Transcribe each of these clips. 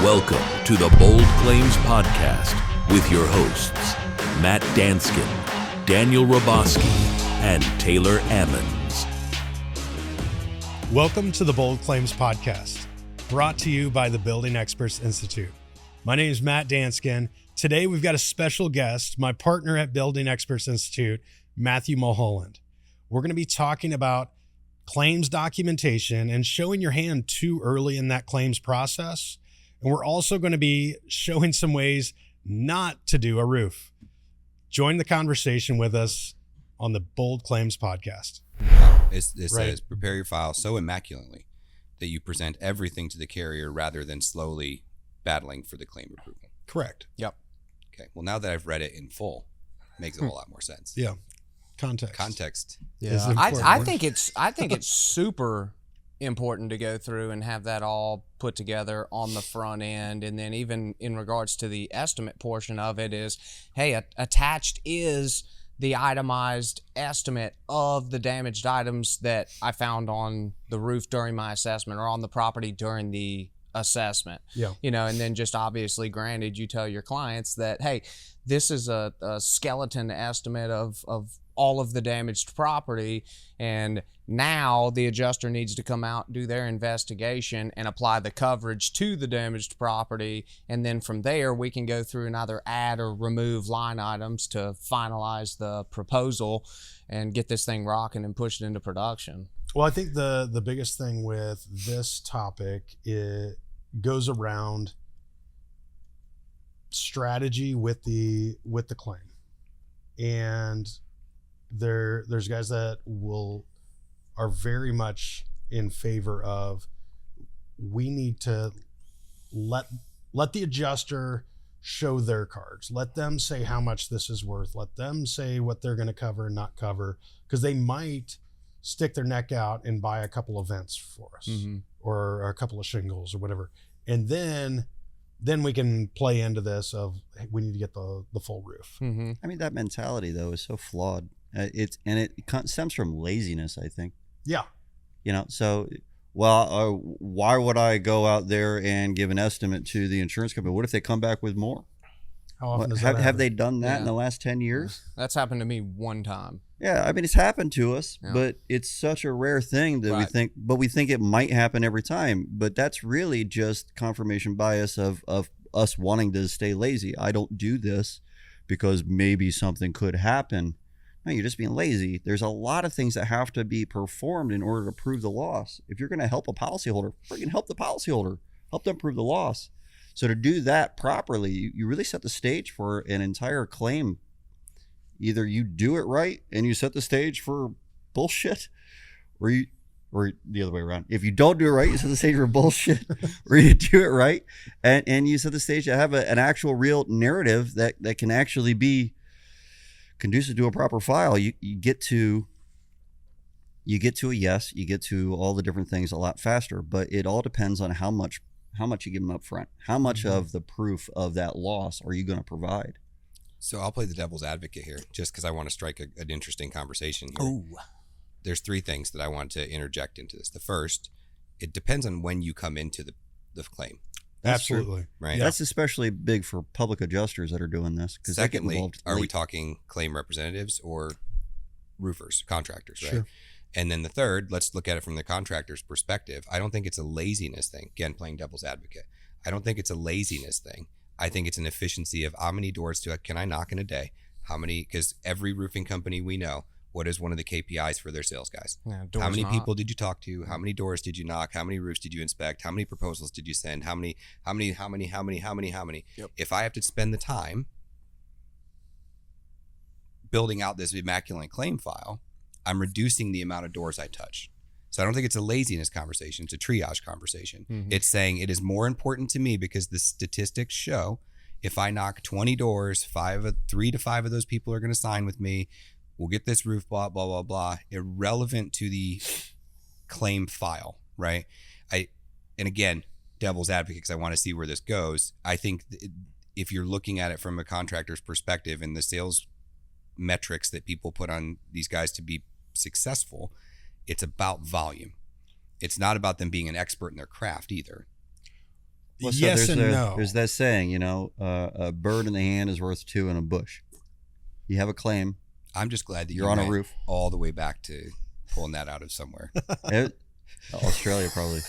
Welcome to the Bold Claims Podcast with your hosts, Matt Danskin, Daniel Robosky, and Taylor Ammons. Welcome to the Bold Claims Podcast, brought to you by the Building Experts Institute. My name is Matt Danskin. Today we've got a special guest, my partner at Building Experts Institute, Mathew Mulholland. We're going to be talking about claims documentation and showing your hand too early in that claims process. And we're also going to be showing some ways not to do a roof. Join the conversation with us on the Bold Claims Podcast. It says, prepare your file so immaculately that you present everything to the carrier rather than slowly battling for the claim approval. Correct. Yep. Okay. Well, now that I've read it in full, it makes a whole lot more sense. Yeah. Context. Yeah. I think it's super important to go through and have that all put together on the front end. And then even in regards to the estimate portion of it is, hey, attached is the itemized estimate of the damaged items that I found on the roof during my assessment or on the property during the assessment. Yeah. You know, and then just obviously granted, you tell your clients that, hey, this is a skeleton estimate of all of the damaged property, and now the adjuster needs to come out, do their investigation, and apply the coverage to the damaged property, and then from there we can go through and either add or remove line items to finalize the proposal and get this thing rocking and push it into production. Well, I think the biggest thing with this topic, it goes around strategy with the claim. And there's guys that are very much in favor of, we need to let the adjuster show their cards. Let them say how much this is worth. Let them say what they're going to cover and not cover, because they might stick their neck out and buy a couple of vents for us, or a couple of shingles or whatever. And then we can play into this of, hey, we need to get the full roof. Mm-hmm. I mean, that mentality though is so flawed. It stems from laziness, I think. Yeah. You know, so, why would I go out there and give an estimate to the insurance company? What if they come back with more? How often does that happen? Have they done that in the last 10 years? That's happened to me one time. Yeah, I mean, it's happened to us, but it's such a rare thing that we think it might happen every time. But that's really just confirmation bias of us wanting to stay lazy. I don't do this because maybe something could happen. No, you're just being lazy. There's a lot of things that have to be performed in order to prove the loss. If you're going to help a policyholder, freaking help the policyholder. Help them prove the loss. So to do that properly, you really set the stage for an entire claim. Either you do it right and you set the stage for bullshit, or the other way around. If you don't do it right, you set the stage for bullshit, or you do it right and you set the stage to have an actual real narrative that can actually be conducive to a proper file. You get to a yes, you get to all the different things a lot faster, but it all depends on how much you give them up front. How much of the proof of that loss are you going to provide? So I'll play the devil's advocate here just because I want to strike an interesting conversation here. Ooh. There's three things that I want to interject into this. The first, it depends on when you come into the claim. Absolutely. Right. Yeah. That's especially big for public adjusters that are doing this. Secondly, are we talking claim representatives or roofers, contractors, right? Sure. And then the third, let's look at it from the contractor's perspective. I don't think it's a laziness thing. Again, playing devil's advocate. I don't think it's a laziness thing. I think it's an efficiency of how many doors can I knock in a day? How many? Because every roofing company we know, what is one of the KPIs for their sales guys? Yeah, how many people did you talk to? How many doors did you knock? How many roofs did you inspect? How many proposals did you send? How many? Yep. If I have to spend the time building out this immaculate claim file, I'm reducing the amount of doors I touch. So I don't think it's a laziness conversation. It's a triage conversation. Mm-hmm. It's saying it is more important to me because the statistics show if I knock 20 doors, 3 to 5 of those people are going to sign with me. We'll get this roof, blah, blah, blah, blah, irrelevant to the claim file, right? And again, devil's advocate, because I want to see where this goes. I think if you're looking at it from a contractor's perspective and the sales metrics that people put on these guys to be successful, it's about volume. It's not about them being an expert in their craft either. Well, so yes and no. There's that saying, a bird in the hand is worth two in a bush. You have a claim. I'm just glad that you're on a roof all the way back to pulling that out of somewhere. Australia, probably.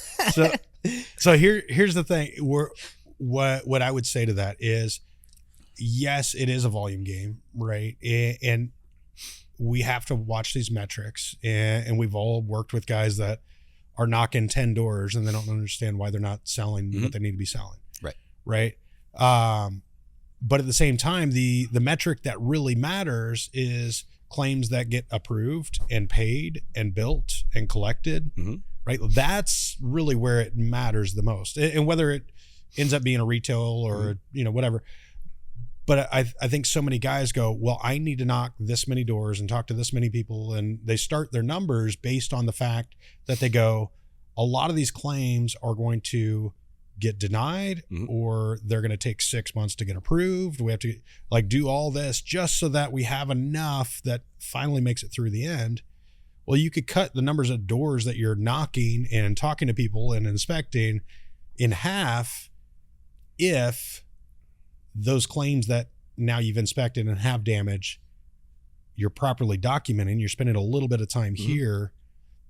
So here's the thing. What I would say to that is, yes, it is a volume game, right? And we have to watch these metrics. And we've all worked with guys that are knocking 10 doors and they don't understand why they're not selling what they need to be selling. Right. But at the same time, the metric that really matters is claims that get approved and paid and built and collected. Right. That's really where it matters the most. And whether it ends up being a retail or, whatever. But I think so many guys go, well, I need to knock this many doors and talk to this many people. And they start their numbers based on the fact that they go, a lot of these claims are going to get denied or they're going to take 6 months to get approved. We have to do all this just so that we have enough that finally makes it through the end. Well, you could cut the numbers of doors that you're knocking and talking to people and inspecting in half if those claims that now you've inspected and have damage, you're properly documenting, you're spending a little bit of time here,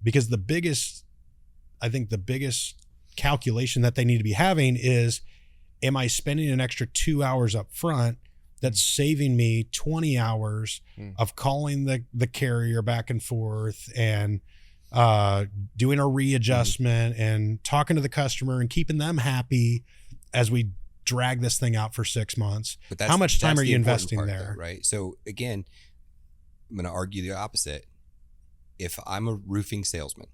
because the biggest calculation that they need to be having is, am I spending an extra 2 hours up front that's saving me 20 hours of calling the carrier back and forth and doing a readjustment and talking to the customer and keeping them happy as we drag this thing out for 6 months? But how much time are you investing there? Though, right. So again, I'm going to argue the opposite. If I'm a roofing salesman,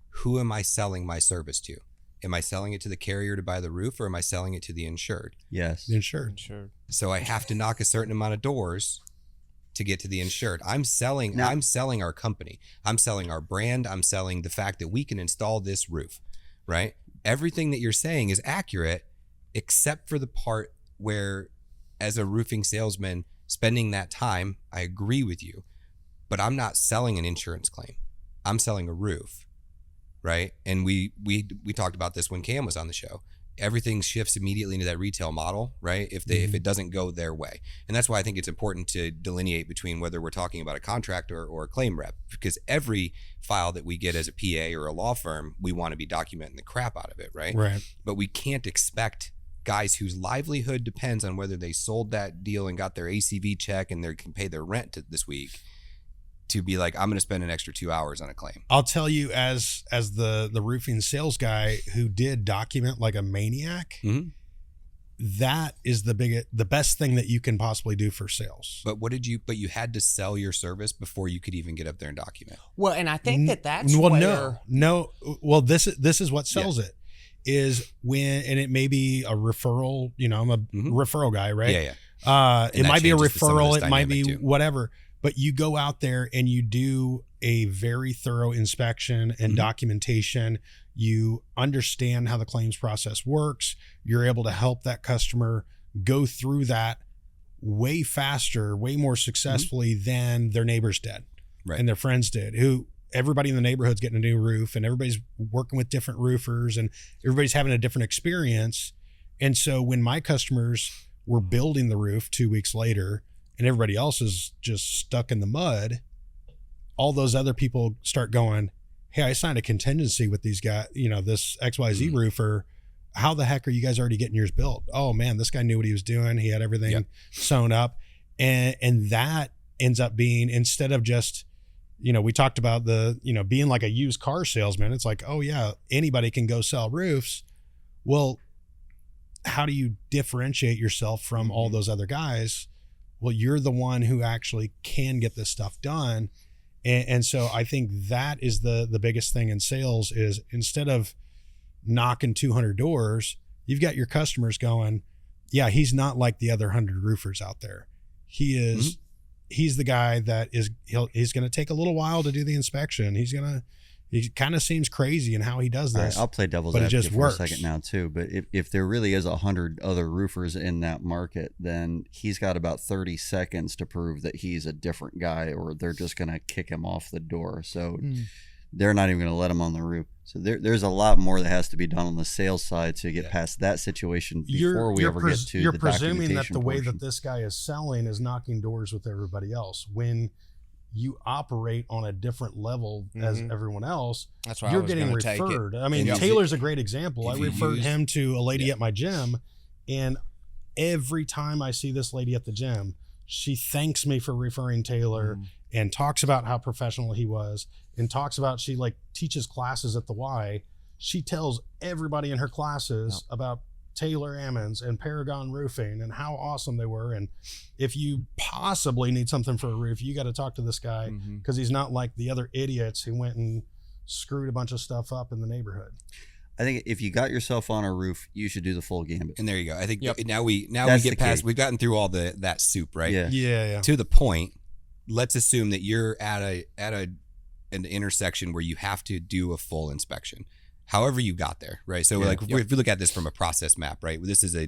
who am I selling my service to? Am I selling it to the carrier to buy the roof, or am I selling it to the insured? Yes. The insured. So I have to knock a certain amount of doors to get to the insured. I'm selling our company. I'm selling our brand. I'm selling the fact that we can install this roof, right? Everything that you're saying is accurate, except for the part where, as a roofing salesman, spending that time, I agree with you, but I'm not selling an insurance claim. I'm selling a roof, right? And we talked about this when Cam was on the show. Everything shifts immediately into that retail model, right? If it doesn't go their way. And that's why I think it's important to delineate between whether we're talking about a contractor or a claim rep, because every file that we get as a PA or a law firm, we want to be documenting the crap out of it, right? Right. But we can't expect guys whose livelihood depends on whether they sold that deal and got their ACV check and they can pay their rent this week to be like, I'm going to spend an extra 2 hours on a claim. I'll tell you, as the roofing sales guy who did document like a maniac, that is the best thing that you can possibly do for sales. But you had to sell your service before you could even get up there and document. Well, and I think that's no. Well, this is what sells it. Is when, and it may be a referral, I'm a referral guy, right? Yeah. It might be a referral, it might be whatever, but you go out there and you do a very thorough inspection and documentation. You understand how the claims process works. You're able to help that customer go through that way faster, way more successfully than their neighbors did, right, and their friends did, who everybody in the neighborhood's getting a new roof and everybody's working with different roofers and everybody's having a different experience. And so when my customers were building the roof 2 weeks later and everybody else is just stuck in the mud, all those other people start going, hey, I signed a contingency with these guys, this XYZ roofer. How the heck are you guys already getting yours built? Oh man, this guy knew what he was doing. He had everything sewn up. And that ends up being, instead of just, we talked about being like a used car salesman. It's like, oh yeah, anybody can go sell roofs. Well, how do you differentiate yourself from all those other guys? Well, you're the one who actually can get this stuff done. And so I think that is the biggest thing in sales is, instead of knocking 200 doors, you've got your customers going, yeah, he's not like the other 100 roofers out there. He is, he's the guy that he's going to take a little while to do the inspection. He kind of seems crazy in how he does this. Right, I'll play devil's advocate for a second now too. But if there really is 100 other roofers in that market, then he's got about 30 seconds to prove that he's a different guy, or they're just going to kick him off the door. So they're not even going to let them on the roof. So there's a lot more that has to be done on the sales side to get past that situation before we ever get to you're the presuming that the way portion. that this guy is selling is knocking doors with everybody else. When you operate on a different level as everyone else, That's why you're I was getting gonna take it. referred. I mean, And Taylor's a great example. I if you referred use- him to a lady at my gym, and every time I see this lady at the gym, she thanks me for referring Taylor and talks about how professional he was and talks about she like teaches classes at the Y. She tells everybody in her classes about Taylor Ammons and Paragon Roofing and how awesome they were. And if you possibly need something for a roof, you got to talk to this guy because he's not like the other idiots who went and screwed a bunch of stuff up in the neighborhood. I think if you got yourself on a roof, you should do the full gambit. And there you go. I think Yep. now we That's get the past. key. We've gotten through all that soup, right? Yeah. Yeah. To the point. Let's assume that you're at an intersection where you have to do a full inspection. However you got there, right? So Yeah. like if we look at this from a process map, right? This is a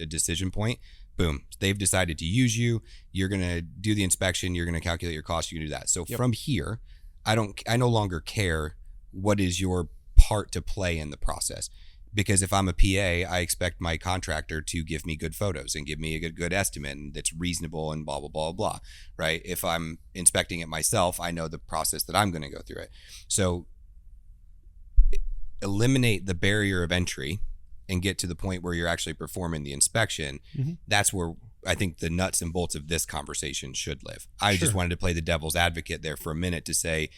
decision point. Boom. They've decided to use you. You're gonna do the inspection. You're gonna calculate your cost. You can do that. So from here, I no longer care what is your part to play in the process. Because if I'm a PA, I expect my contractor to give me good photos and give me a good estimate and that's reasonable and blah, blah, blah, blah, right? If I'm inspecting it myself, I know the process that I'm going to go through it. So eliminate the barrier of entry and get to the point where you're actually performing the inspection. That's where I think the nuts and bolts of this conversation should live. I just wanted to play the devil's advocate there for a minute to say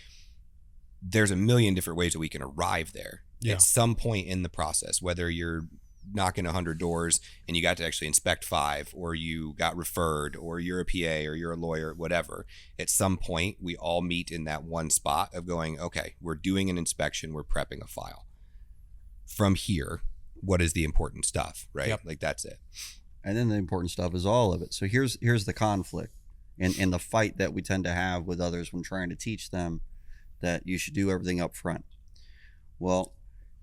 there's a million different ways that we can arrive there. At some point in the process, whether you're knocking 100 doors and you got to actually inspect 5, or you got referred, or you're a PA, or you're a lawyer, whatever, at some point we all meet in that one spot of going, okay, we're doing an inspection, we're prepping a file. From here, what is the important stuff, right? Like that's it. And then the important stuff is all of it. So here's the conflict and the fight that we tend to have with others when trying to teach them that you should do everything up front. Well,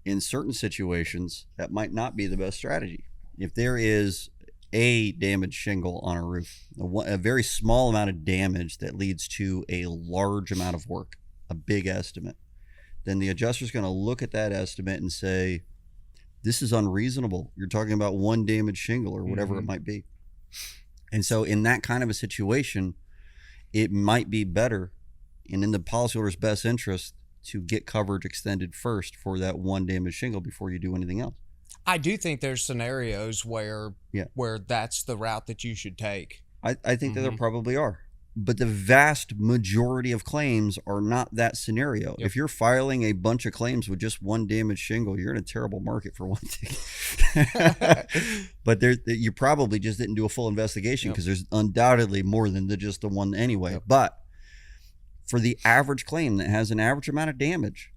in certain situations, that might not be the best strategy. If there is a damaged shingle on a roof, a very small amount of damage that leads to a large amount of work, a big estimate, then the adjuster is going to look at that estimate and say, this is unreasonable. You're talking about one damaged shingle or whatever it might be. And so in that kind of a situation, it might be better and in the policyholder's best interest to get coverage extended first for that one damaged shingle before you do anything else. I do think there's scenarios where that's the route that you should take. I think that there probably are. But the vast majority of claims are not that scenario. If you're filing a bunch of claims with just one damaged shingle, you're in a terrible market for one thing. But you probably just didn't do a full investigation because there's undoubtedly more than just the one anyway. But for the average claim that has an average amount of damage,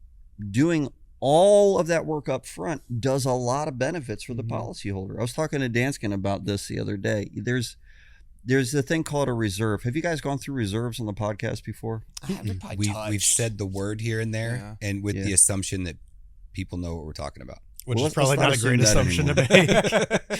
doing all of that work up front does a lot of benefits for the policyholder. I was talking to Danskin about this the other day. There's a thing called a reserve. Have you guys gone through reserves on the podcast before? We've said the word here and there, and with the assumption that people know what we're talking about. Which is probably not a great assumption to make.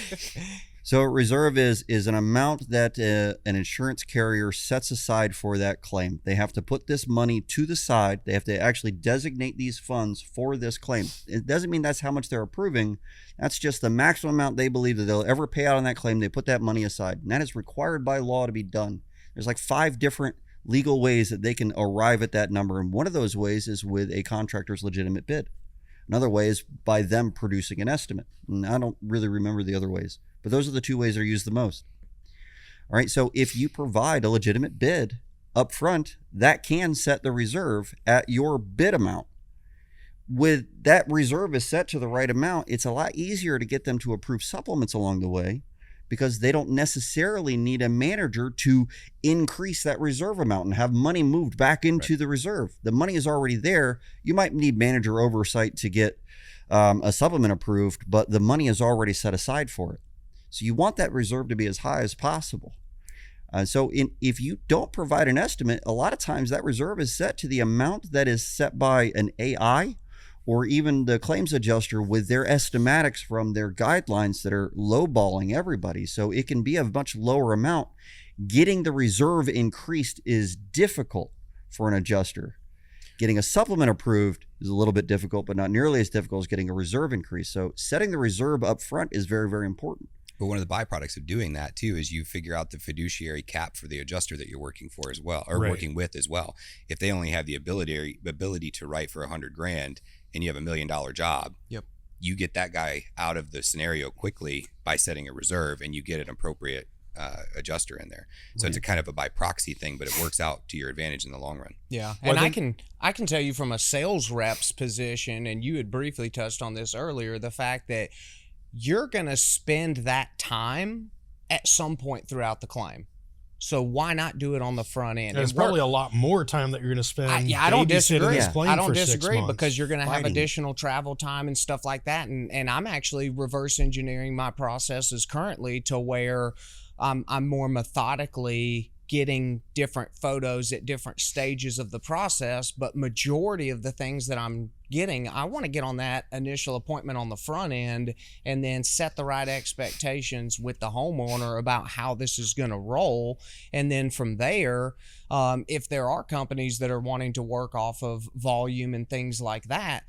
So a reserve is an amount that an insurance carrier sets aside for that claim. They have to put this money to the side. They have to actually designate these funds for this claim. It doesn't mean that's how much they're approving. That's just the maximum amount they believe that they'll ever pay out on that claim. They put that money aside. And that is required by law to be done. There's like 5 different legal ways that they can arrive at that number. And one of those ways is with a contractor's legitimate bid. Another way is by them producing an estimate. And I don't really remember the other ways, but those are the 2 ways that are used the most. All right, so if you provide a legitimate bid up front, that can set the reserve at your bid amount. With that reserve is set to the right amount, it's a lot easier to get them to approve supplements along the way because they don't necessarily need a manager to increase that reserve amount and have money moved back into the reserve. The money is already there. You might need manager oversight to get a supplement approved, but the money is already set aside for it. So you want that reserve to be as high as possible. If you don't provide an estimate, a lot of times that reserve is set to the amount that is set by an AI or even the claims adjuster with their estimatics from their guidelines that are lowballing everybody. So it can be a much lower amount. Getting the reserve increased is difficult for an adjuster. Getting a supplement approved is a little bit difficult, but not nearly as difficult as getting a reserve increase. So setting the reserve up front is very, very important. But one of the byproducts of doing that too is you figure out the fiduciary cap for the adjuster that you're working for as well, or working with as well. If they only have the ability to write for $100,000 and you have $1 million job, you get that guy out of the scenario quickly by setting a reserve, and you get an appropriate adjuster in there. So it's a kind of a by proxy thing, but it works out to your advantage in the long run. Yeah. And I can tell you from a sales rep's position, and you had briefly touched on this earlier, the fact that you're going to spend that time at some point throughout the claim. So why not do it on the front end? There's probably a lot more time that you're going to spend. I don't disagree. I don't disagree because you're going to have additional travel time and stuff like that. And I'm actually reverse engineering my processes currently to where I'm more methodically getting different photos at different stages of the process. But majority of the things that I'm getting, I want to get on that initial appointment on the front end and then set the right expectations with the homeowner about how this is going to roll. And then from there, if there are companies that are wanting to work off of volume and things like that,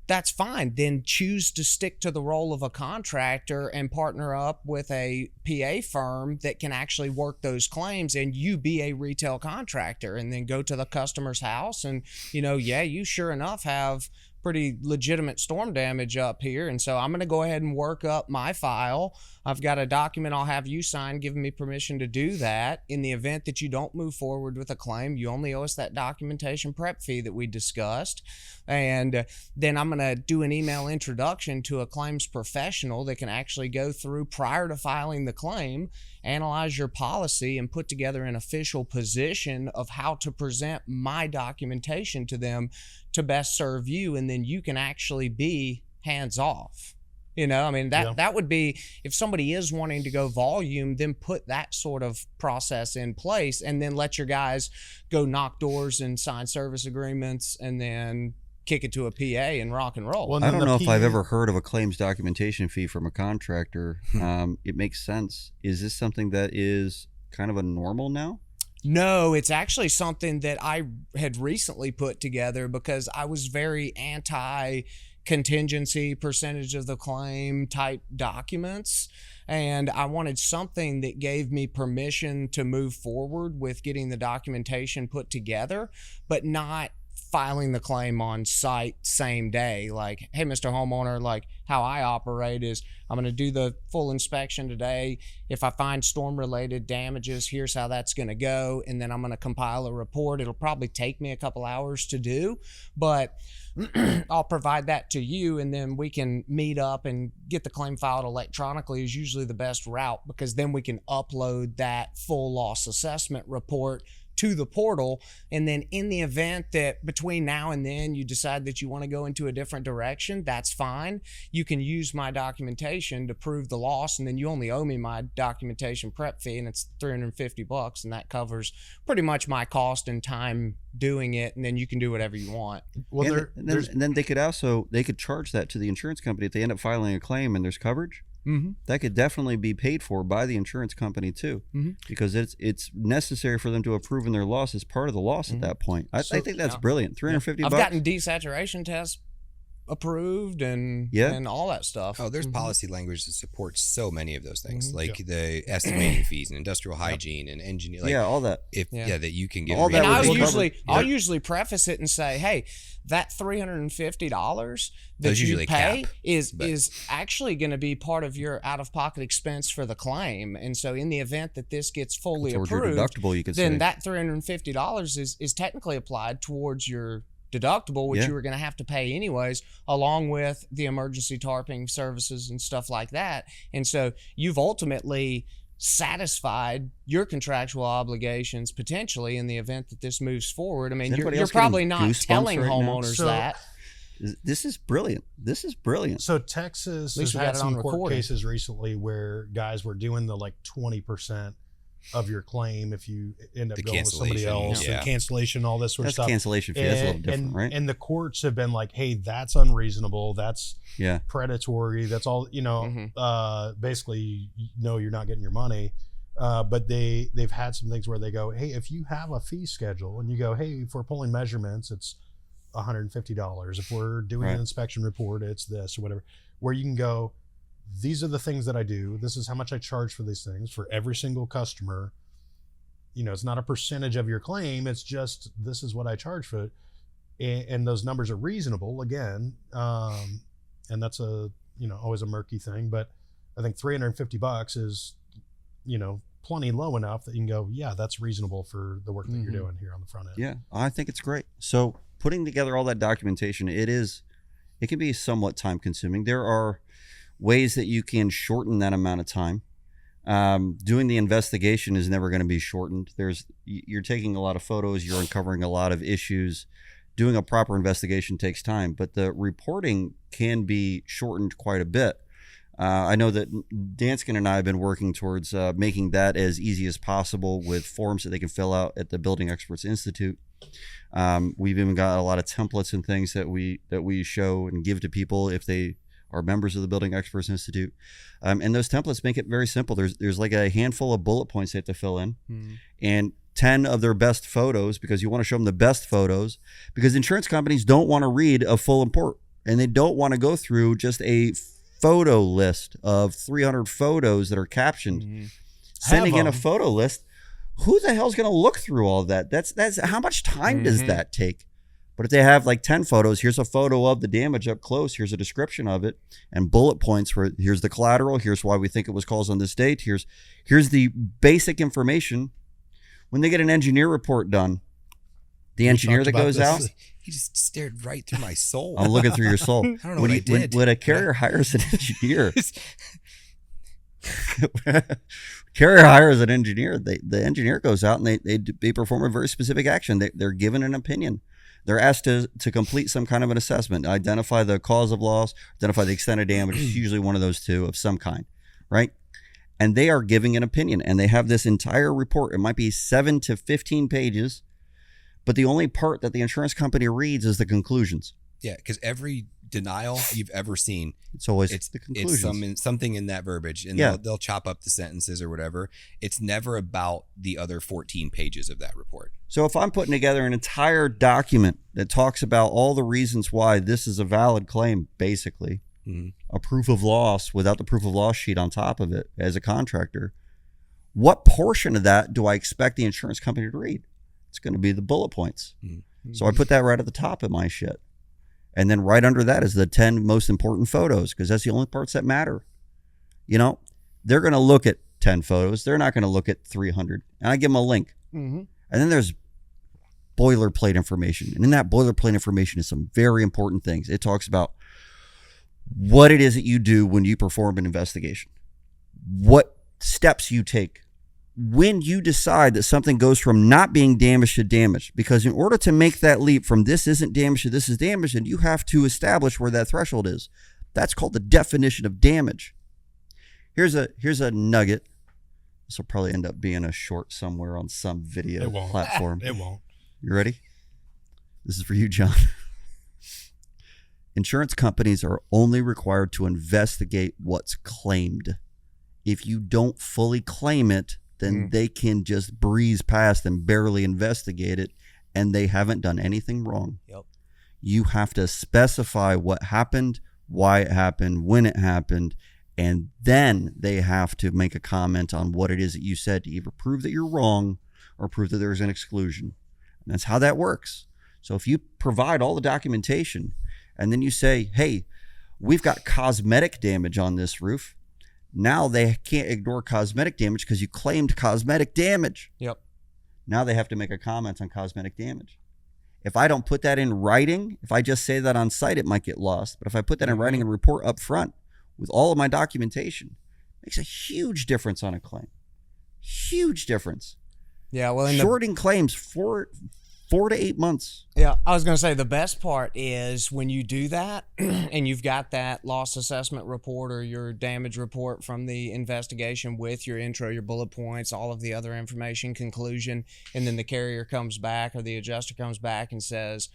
that's fine. Then choose to stick to the role of a contractor and partner up with a PA firm that can actually work those claims, and you be a retail contractor, and then go to the customer's house and, you sure enough have pretty legitimate storm damage up here. And so I'm going to go ahead and work up my file. I've got a document I'll have you sign giving me permission to do that. In the event that you don't move forward with a claim, you only owe us that documentation prep fee that we discussed. And then I'm going to do an email introduction to a claims professional that can actually go through prior to filing the claim, analyze your policy, and put together an official position of how to present my documentation to them to best serve you. And then you can actually be hands off. That would be, if somebody is wanting to go volume, then put that sort of process in place, and then let your guys go knock doors and sign service agreements, and then kick it to a PA and rock and roll. Well, I don't know if I've ever heard of a claims documentation fee from a contractor. It makes sense. Is this something that is kind of a normal now? No, it's actually something that I had recently put together because I was very anti-contingency, percentage of the claim type documents. And I wanted something that gave me permission to move forward with getting the documentation put together, but not filing the claim on site same day. Like, hey, Mr. Homeowner, like how I operate is I'm going to do the full inspection today. If I find storm related damages, here's how that's going to go. And then I'm going to compile a report. It'll probably take me a couple hours to do, but I'll provide that to you, and then we can meet up and get the claim filed electronically is usually the best route, because then we can upload that full loss assessment report to the portal. And then in the event that between now and then you decide that you want to go into a different direction, that's fine. You can use my documentation to prove the loss, and then you only owe me my documentation prep fee, and it's $350, and that covers pretty much my cost and time doing it, and then you can do whatever you want. Well, and then they could charge that to the insurance company if they end up filing a claim and there's coverage. Mm-hmm. That could definitely be paid for by the insurance company too, because it's necessary for them to have proven their loss as part of the loss at that point. I think that's brilliant. $350. I've gotten desaturation tests approved and all that stuff. Oh, there's policy language that supports so many of those things, like the estimating fees and industrial hygiene and engineering. All that. That you can get. All that. And I'll usually preface it and say, hey, that $350 that you pay is actually going to be part of your out-of-pocket expense for the claim. And so in the event that this gets fully approved, your deductible, you could then say. That $350 is technically applied towards your deductible, which you were going to have to pay anyways, along with the emergency tarping services and stuff like that. And so you've ultimately satisfied your contractual obligations potentially in the event that this moves forward. I mean, you're probably not telling homeowners that. This is brilliant. So Texas has had some court cases recently where guys were doing the 20% of your claim if you end up going with somebody else, and cancellation, all this sort of stuff. Cancellation fee, that's a little different, right? And the courts have been like, hey, that's unreasonable. That's predatory. That's all, basically, no, you're not getting your money. But they've had some things where they go, hey, if you have a fee schedule and you go, hey, if we're pulling measurements, it's $150. If we're doing Right. an inspection report, it's this or whatever, where you can go, these are the things that I do. This is how much I charge for these things for every single customer. It's not a percentage of your claim. It's just, this is what I charge for it. And those numbers are reasonable again. And that's always a murky thing, but I think $350 is, plenty low enough that you can go, yeah, that's reasonable for the work that you're doing here on the front end. Yeah, I think it's great. So putting together all that documentation, it can be somewhat time consuming. There are ways that you can shorten that amount of time. Doing the investigation is never going to be shortened. You're taking a lot of photos, you're uncovering a lot of issues. Doing a proper investigation takes time, but the reporting can be shortened quite a bit. I know that Danskin and I have been working towards making that as easy as possible with forms that they can fill out at the Building Experts Institute. We've even got a lot of templates and things that we show and give to people if they are members of the Building Experts Institute. And those templates make it very simple. There's like a handful of bullet points they have to fill in, and 10 of their best photos, because you want to show them the best photos, because insurance companies don't want to read a full report, and they don't want to go through just a photo list of 300 photos that are captioned. Sending in a photo list, who the hell's going to look through all of that? That's how much time does that take? But if they have like 10 photos, here's a photo of the damage up close, here's a description of it, and bullet points where here's the collateral, here's why we think it was caused on this date, here's the basic information. When they get an engineer report done, the engineer that goes out, He just stared right through my soul. I'm looking through your soul. I don't know what I did. When a carrier hires an engineer, the engineer goes out and they perform a very specific action. They're given an opinion. They're asked to complete some kind of an assessment, identify the cause of loss, identify the extent of damage. It's usually one of those two of some kind, right? And they are giving an opinion, and they have this entire report. It might be 7 to 15 pages, but the only part that the insurance company reads is the conclusions. Yeah, because every denial you've ever seen, it's always the conclusions. It's something in that verbiage, and they'll chop up the sentences or whatever. It's never about the other 14 pages of that report. So if I'm putting together an entire document that talks about all the reasons why this is a valid claim, basically, a proof of loss without the proof of loss sheet on top of it as a contractor, what portion of that do I expect the insurance company to read? It's going to be the bullet points. So I put that right at the top of my shit. And then right under that is the 10 most important photos, because that's the only parts that matter. They're going to look at 10 photos. They're not going to look at 300. And I give them a link. And then there's boilerplate information. And in that boilerplate information is some very important things. It talks about what it is that you do when you perform an investigation, what steps you take, when you decide that something goes from not being damaged to damaged. Because in order to make that leap from this isn't damaged to this is damaged, and you have to establish where that threshold is. That's called the definition of damage. Here's a nugget. This will probably end up being a short somewhere on some video platform. It won't. You ready? This is for you, John. Insurance companies are only required to investigate what's claimed. If you don't fully claim it, then they can just breeze past and barely investigate it, and they haven't done anything wrong. Yep. You have to specify what happened, why it happened, when it happened, and then they have to make a comment on what it is that you said to either prove that you're wrong or prove that there's an exclusion. And that's how that works. So if you provide all the documentation and then you say, hey, we've got cosmetic damage on this roof, now they can't ignore cosmetic damage because you claimed cosmetic damage. Yep. Now they have to make a comment on cosmetic damage. If I don't put that in writing, if I just say that on site, it might get lost. But if I put that in writing and report up front with all of my documentation, it makes a huge difference on a claim. Huge difference. Yeah, well, shorting claims 4 to 8 months. Yeah, I was going to say the best part is when you do that and you've got that loss assessment report or your damage report from the investigation with your intro, your bullet points, all of the other information, conclusion, and then the carrier comes back or the adjuster comes back and says,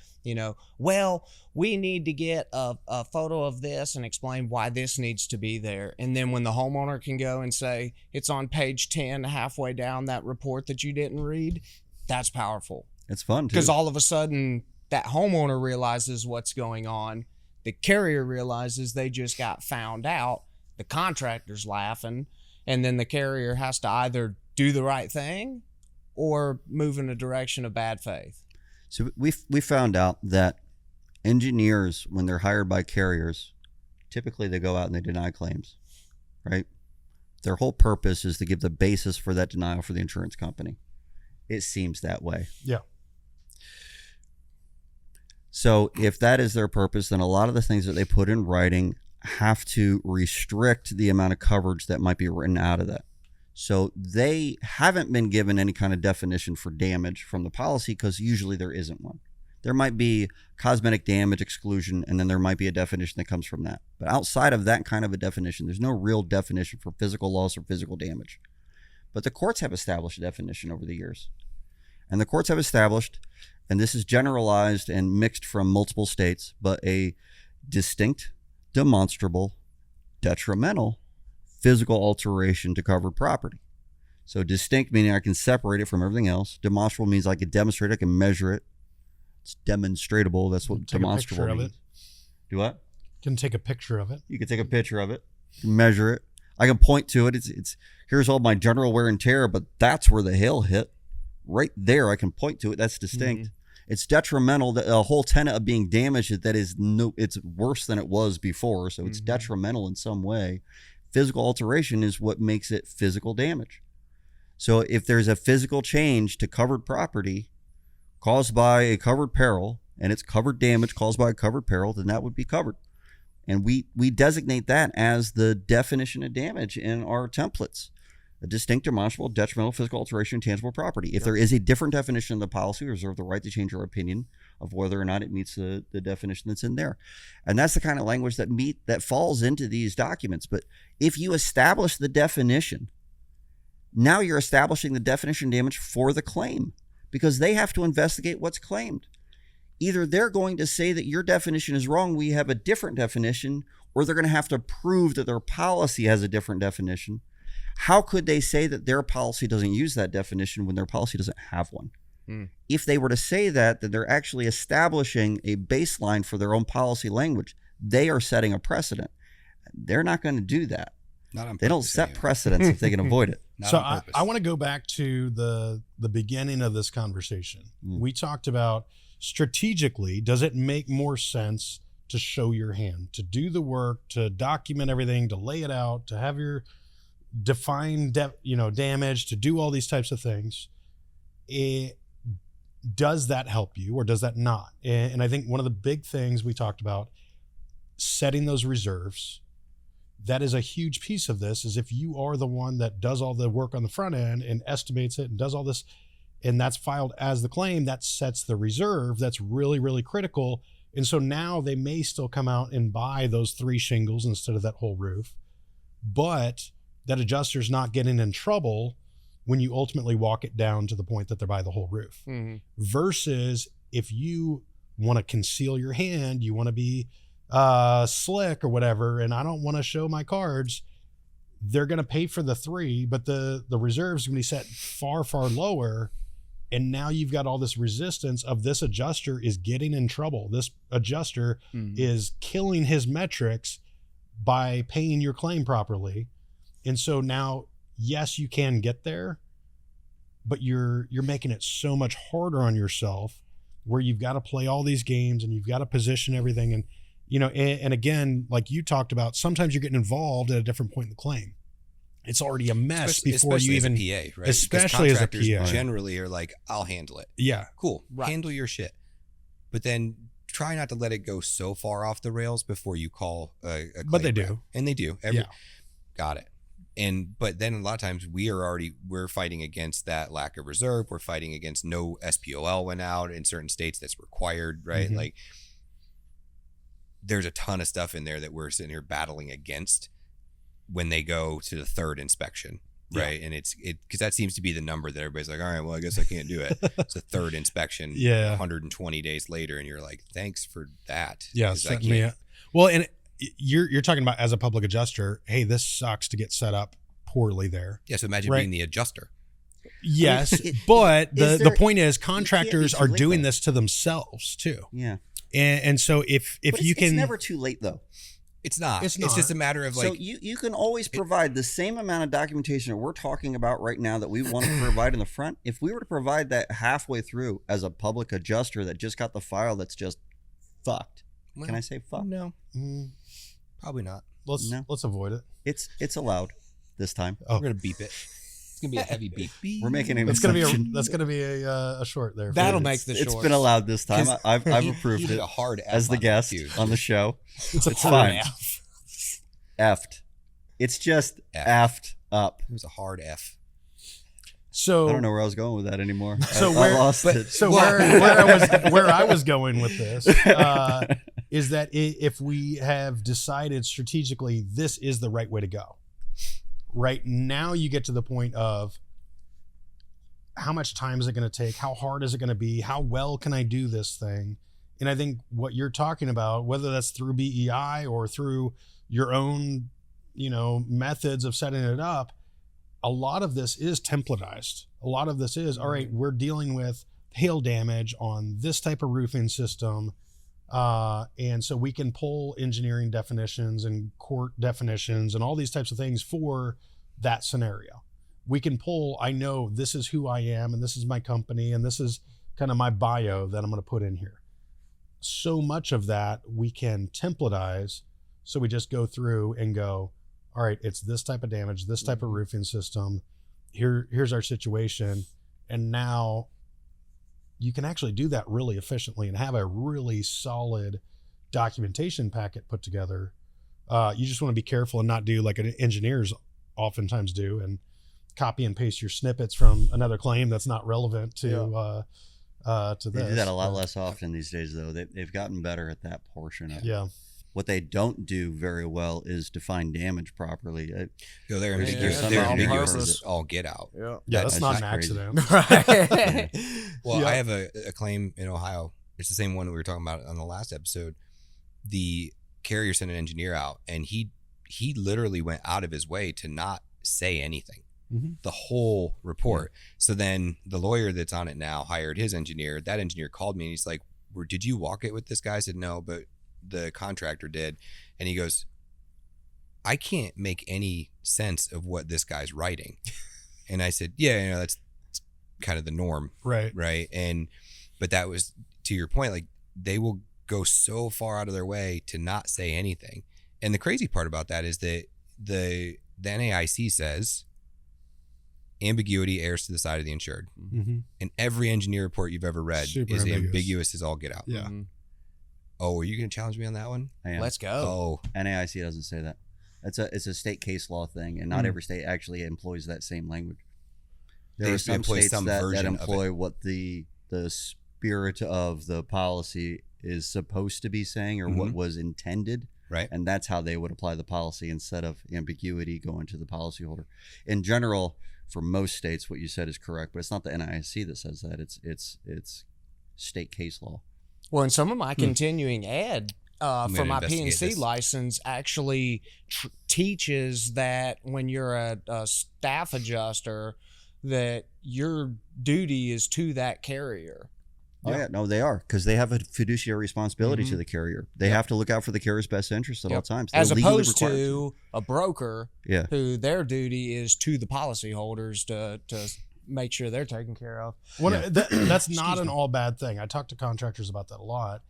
well, we need to get a photo of this and explain why this needs to be there. And then when the homeowner can go and say, it's on page 10, halfway down that report that you didn't read, that's powerful. It's fun, too. Because all of a sudden, that homeowner realizes what's going on. The carrier realizes they just got found out. The contractor's laughing, and then the carrier has to either do the right thing or move in a direction of bad faith. So we found out that engineers, when they're hired by carriers, typically they go out and they deny claims, right? Their whole purpose is to give the basis for that denial for the insurance company. It seems that way. Yeah. So if that is their purpose, then a lot of the things that they put in writing have to restrict the amount of coverage that might be written out of that. So they haven't been given any kind of definition for damage from the policy because usually there isn't one. There might be cosmetic damage exclusion, and then there might be a definition that comes from that. But outside of that kind of a definition, there's no real definition for physical loss or physical damage. But the courts have established a definition over the years. And the courts have established, and this is generalized and mixed from multiple states, but a distinct, demonstrable, detrimental physical alteration to covered property. So distinct meaning I can separate it from everything else. Demonstrable means I can demonstrate it, I can measure it. It's demonstratable. That's what demonstrable means. Do what? You can take a picture of it. You can take a picture of it, measure it. I can point to it. It's here's all my general wear and tear, but that's where the hail hit. Right there, I can point to it. That's distinct. Mm-hmm. It's detrimental. The whole tenet of being damaged is that it's worse than it was before. So it's detrimental in some way. Physical alteration is what makes it physical damage. So if there's a physical change to covered property caused by a covered peril, and it's covered damage caused by a covered peril, then that would be covered. And we designate that as the definition of damage in our templates. A distinct, demonstrable, detrimental physical alteration of tangible property. If there is a different definition in the policy, we reserve the right to change our opinion of whether or not it meets the definition that's in there. And that's the kind of language that falls into these documents. But if you establish the definition, now you're establishing the definition of damage for the claim, because they have to investigate what's claimed. Either they're going to say that your definition is wrong, we have a different definition, or they're going to have to prove that their policy has a different definition. How could they say that their policy doesn't use that definition when their policy doesn't have one? If they were to say that, then they're actually establishing a baseline for their own policy language. They are setting a precedent. They're not going to do that. They don't set precedents if they can avoid it. So I want to go back to the beginning of this conversation. We talked about strategically, does it make more sense to show your hand, to do the work, to document everything, to lay it out, to have your define damage, to do all these types of things? Does that help you or does that not? And I think one of the big things we talked about, setting those reserves, that is a huge piece of this. Is if you are the one that does all the work on the front end and estimates it and does all this, and that's filed as the claim, that sets the reserve. That's really, really critical. And so now they may still come out and buy those 3 shingles instead of that whole roof, but that adjuster's not getting in trouble when you ultimately walk it down to the point that they buy the whole roof. Versus if you want to conceal your hand, you want to be slick or whatever, and I don't want to show my cards, they're going to pay for the 3, but the reserve's going to be set far, far lower. And now you've got all this resistance of this adjuster is getting in trouble. This adjuster is killing his metrics by paying your claim properly. And so now, yes, you can get there, but you're making it so much harder on yourself, where you've got to play all these games and you've got to position everything. And, and again, like you talked about, sometimes you're getting involved at a different point in the claim. It's already a mess before you even, as a PA, right? Especially as a PA. Generally are like, I'll handle it. Yeah. Cool. Right. Handle your shit. But then try not to let it go so far off the rails before you call a claim. But they rep. do. And they do. Got it. But then a lot of times we're fighting against that lack of reserve. We're fighting against no SPOL went out in certain states that's required, right? Like there's a ton of stuff in there that we're sitting here battling against when they go to the 3rd inspection, right? And it's because that seems to be the number that everybody's like, all right, well, I guess I can't do it. It's the 3rd inspection 120 days later, and you're like, thanks for that. Yeah. Well, and you're talking about as a public adjuster, hey, this sucks to get set up poorly there. Yeah, so imagine being the adjuster. Yes, I mean, but is the there- point is you can't be contractors too are late, doing though. this to themselves too. Yeah. And so if But you can, it's never too late though. It's not. It's It's just not. a matter of like. So you can always provide the same amount of documentation that we're talking about right now that we want to provide in the front. If we were to provide that halfway through as a public adjuster that just got the file that's just fucked. Can I say fuck? No, Mm, probably not. let's avoid it. It's allowed this time. Oh. We're gonna beep it. It's gonna be a heavy beep. Beep. We're making an That's gonna be exception. a short there. That'll make the It's shorts. been allowed this time. I've He approved did it a hard F as the on that, guest dude. on the show. It's a It's hard fine. F. Effed. It's just F. effed up. It was a hard F. So I don't know where I was going with that anymore. So I where- lost but- it. So where I was going with this is that if we have decided strategically this is the right way to go, right now you get to the point of how much time is it going to take? How hard is it going to be? How well can I do this thing? And I think what you're talking about, whether that's through BEI or through your own, methods of setting it up, a lot of this is templatized. A lot of this is, all right, we're dealing with hail damage on this type of roofing system. And so we can pull engineering definitions and court definitions and all these types of things for that scenario. We can pull, I know this is who I am and this is my company and this is kind of my bio that I'm going to put in here. So much of that we can templatize. So we just go through and go, all right, it's this type of damage, this type of roofing system. Here's our situation. And now you can actually do that really efficiently and have a really solid documentation packet put together. You just want to be careful and not do like engineers oftentimes do and copy and paste your snippets from another claim that's not relevant to this. They do that a lot less often these days, though. They've gotten better at that portion of it. Yeah. What they don't do very well is define damage properly. Go there, There's ambiguous. some They're on ambiguous purpose. as all get out. Yeah. Yeah, that's not an crazy. accident. Right. Well, Yeah. I have a claim in Ohio. It's the same one that we were talking about on the last episode. The carrier sent an engineer out, and he literally went out of his way to not say anything. Mhm. The whole report. So then the lawyer that's on it now hired his engineer. That engineer called me and he's like, "Did you walk it with this guy?" I said, "No, but the contractor did." And he goes, "I can't make any sense of what this guy's writing." And I said, "Yeah, that's kind of the norm, Right. right?" But that was, to your point, like they will go so far out of their way to not say anything. And the crazy part about that is that the NAIC says ambiguity errs to the side of the insured. Mm-hmm. And every engineer report you've ever read Super is ambiguous. ambiguous as all get out. Yeah. Mhm. Oh, are you going to challenge me on that one? I am. Let's go. Oh, NAIC doesn't say that. It's a state case law thing, and not every state actually employs that same language. There They are some employ states some that version of employ what the spirit of the policy is supposed to be saying, or what was intended, right. and that's how they would apply the policy instead of ambiguity going to the policyholder. In general, for most states, what you said is correct, but it's not the NIC that says that. It's state case law. Well, and some of my continuing ed for gonna my investigate P&C this. license actually teaches that when you're a staff adjuster, that your duty is to that carrier. Oh yeah, no, they are, because they have a fiduciary responsibility Mm-hmm. to the carrier. They have to look out for the carrier's best interest at all times. As They're legally opposed required to a broker Yeah. who their duty is to the policyholders to make sure they're taken care of. That's not an all bad thing. I talk to contractors about that a lot.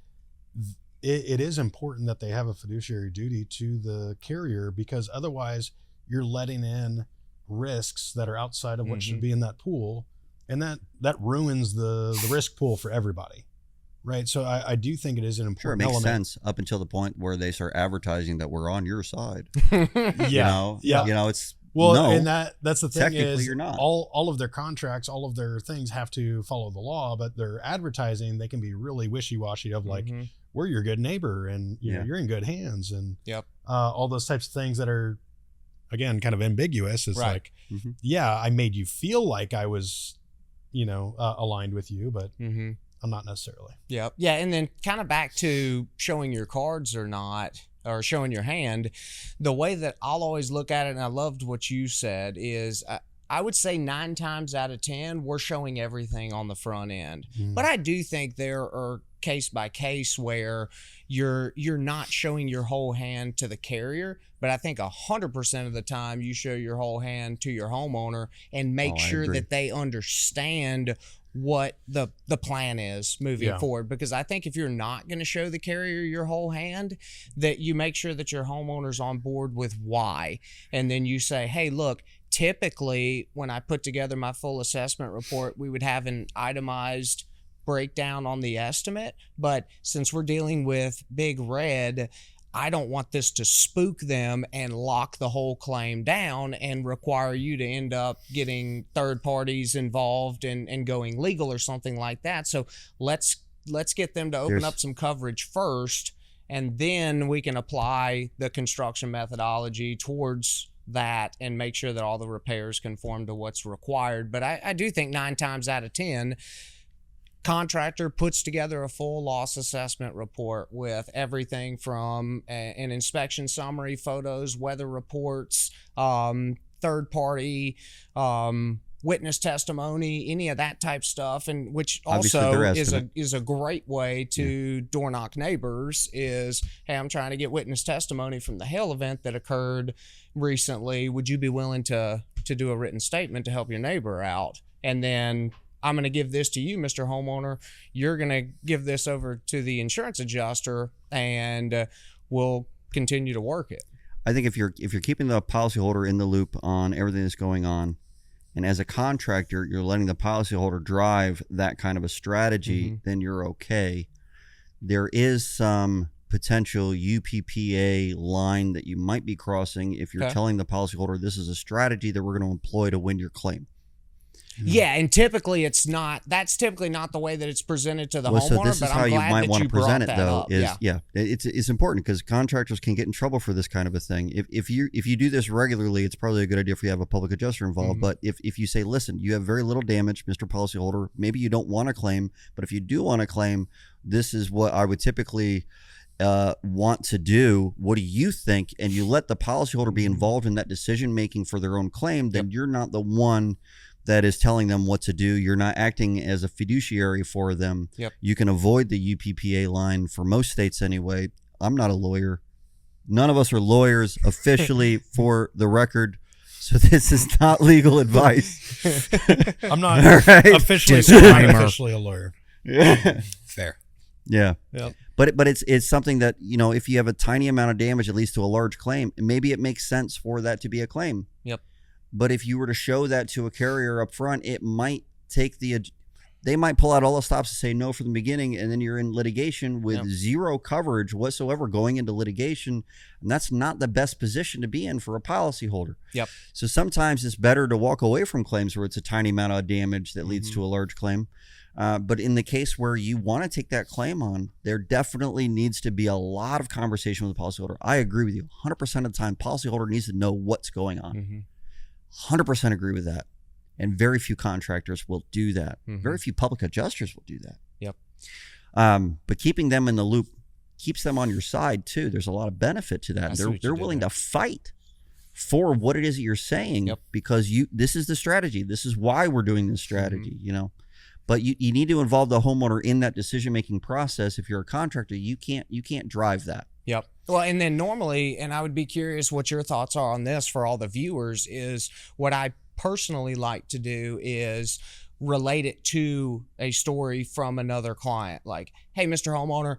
It is important that they have a fiduciary duty to the carrier, because otherwise you're letting in risks that are outside of what should be in that pool. And that ruins the risk pool for everybody. Right. So I do think it is an Sure, it important makes element. sense up until the point where they start advertising that we're on your side. Yeah. It's Well, no, and that's the thing technically is you're not. all of their contracts, all of their things have to follow the law, but their advertising, they can be really wishy-washy of like, we're your good neighbor and you know, you're in good hands, and all those types of things that are, again, kind of ambiguous. It's like, yeah, I made you feel like I was, aligned with you, but I'm not necessarily. Yeah. And then kind of back to showing your cards or not, or showing your hand, the way that I'll always look at it, and I loved what you said, is I would say 9 times out of 10, we're showing everything on the front end. But I do think there are case by case where you're not showing your whole hand to the carrier, but I think 100% of the time you show your whole hand to your homeowner and make sure that they understand what the plan is moving forward. Because I think if you're not going to show the carrier your whole hand, that you make sure that your homeowner's on board with why. And then you say, hey, look, typically when I put together my full assessment report, we would have an itemized breakdown on the estimate. But since we're dealing with Big Red, I don't want this to spook them and lock the whole claim down and require you to end up getting third parties involved and going legal or something like that. So let's get them to open up some coverage first, and then we can apply the construction methodology towards that and make sure that all the repairs conform to what's required. But I do think 9 times out of 10, contractor puts together a full loss assessment report with everything from an inspection summary, photos, weather reports, third party, witness testimony, any of that type stuff, and which also is a great way to door knock neighbors. Is, hey, I'm trying to get witness testimony from the hail event that occurred recently. Would you be willing to do a written statement to help your neighbor out? And then I'm going to give this to you, Mr. Homeowner. You're going to give this over to the insurance adjuster, and we'll continue to work it. I think if you're keeping the policyholder in the loop on everything that's going on, and as a contractor, you're letting the policyholder drive that kind of a strategy, then you're okay. There is some potential UPPA line that you might be crossing if you're telling the policyholder this is a strategy that we're going to employ to win your claim. Yeah, and typically that's typically not the way that it's presented to the homeowner. So this is how you might want to present it, though. Up. It's important because contractors can get in trouble for this kind of a thing. If you do this regularly, it's probably a good idea if you have a public adjuster involved. But if you say, listen, you have very little damage, Mr. Policyholder, maybe you don't want to claim, but if you do want to claim, this is what I would typically want to do. What do you think? And you let the policyholder be involved in that decision making for their own claim. Then you're not the one that is telling them what to do. You're not acting as a fiduciary for them. You can avoid the UPPA line for most states anyway. I'm not a lawyer. None of us are lawyers officially, for the record. So this is not legal advice. I'm not officially a lawyer. Fair. Yeah. But it's something that, if you have a tiny amount of damage that leads to a large claim, maybe it makes sense for that to be a claim. But if you were to show that to a carrier up front, it might they might pull out all the stops to say no from the beginning, and then you're in litigation with zero coverage whatsoever going into litigation, and that's not the best position to be in for a policyholder. So sometimes it's better to walk away from claims where it's a tiny amount of damage that leads to a large claim. But in the case where you want to take that claim on, there definitely needs to be a lot of conversation with the policyholder. I agree with you. 100% of the time, policyholder needs to know what's going on. 100% agree with that. And very few contractors will do that. Very few public adjusters will do that. But keeping them in the loop keeps them on your side too. There's a lot of benefit to that. They're willing to fight for what it is that you're saying because this is the strategy. This is why we're doing this strategy, But you need to involve the homeowner in that decision-making process. If you're a contractor, you can't drive that. Well, and then normally, and I would be curious what your thoughts are on this for all the viewers, is what I personally like to do is relate it to a story from another client. Like, hey, Mr. Homeowner,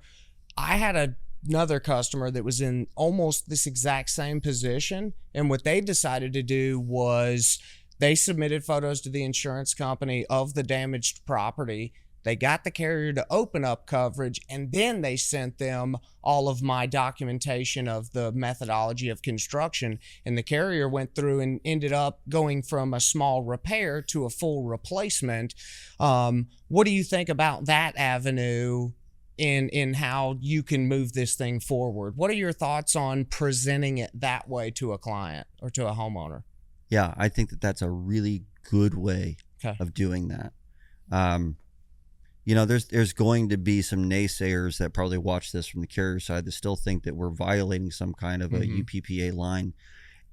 I had another customer that was in almost this exact same position. And what they decided to do was they submitted photos to the insurance company of the damaged property. They got the carrier to open up coverage, and then they sent them all of my documentation of the methodology of construction. And the carrier went through and ended up going from a small repair to a full replacement. What do you think about that avenue in how you can move this thing forward? What are your thoughts on presenting it that way to a client or to a homeowner? Yeah, I think that's a really good way of doing that. There's going to be some naysayers that probably watch this from the carrier side that still think that we're violating some kind of a UPPA line.